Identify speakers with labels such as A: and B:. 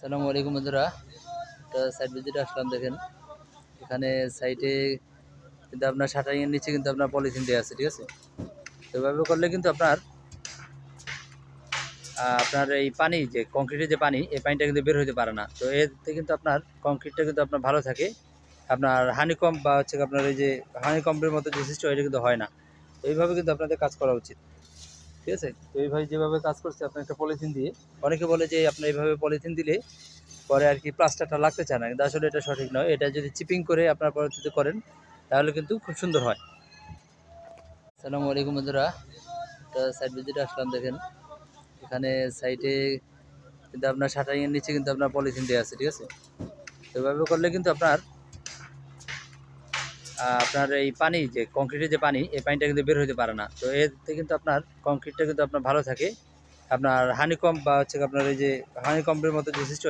A: আসসালামু আলাইকুম বন্ধুরা। তো সাইট ভিজিটে আসলাম। দেখেন এখানে সাইটে কিন্তু আপনার শাটারিং এর নিচে কিন্তু আপনার পলিথিন দেওয়া আছে, ঠিক আছে। তো এভাবে করলে কিন্তু আপনার এই পানি যে কংক্রিটের যে পানি, এই পানিটা কিন্তু বের হতে পারে না। তো এতে কিন্তু আপনার কংক্রিটটা কিন্তু আপনার ভালো থাকে। আপনার হানিকম্ব বা হচ্ছে আপনার এই যে হানিকম্বের মতো যে সিস্টেম, এটা কিন্তু হয় না। তো এইভাবে কিন্তু আপনাদের কাজ করা উচিত, ঠিক আছে। তো এইভাবে যেভাবে কাজ করছে আপনার একটা পলিথিন দিয়ে, অনেকে বলে যে আপনার এইভাবে পলিথিন দিলে পরে আর কি প্লাস্টারটা লাগতে চায় না, কিন্তু আসলে এটা সঠিক নয়। এটা যদি চিপিং করে আপনার পরবর্তীতে করেন তাহলে কিন্তু খুব সুন্দর হয়। আসসালামু আলাইকুম বন্ধুরা। তো সাইট ভিজিটে আসলাম। দেখেন এখানে সাইটে কিন্তু আপনার শাটারিং এর নিচে কিন্তু আপনার পলিথিন দেওয়া আছে, ঠিক আছে। তো এভাবে করলে কিন্তু আপনার এই পানি যে কংক্রিটের যে পানি, এই পানিটা কিন্তু বের হতে পারে না। তো এতে কিন্তু আপনার কংক্রিটটা কিন্তু আপনার ভালো থাকে। আপনার হানিকম্ব বা হচ্ছে আপনার এই যে হানিকম্বের মতো যে সিস্টেম,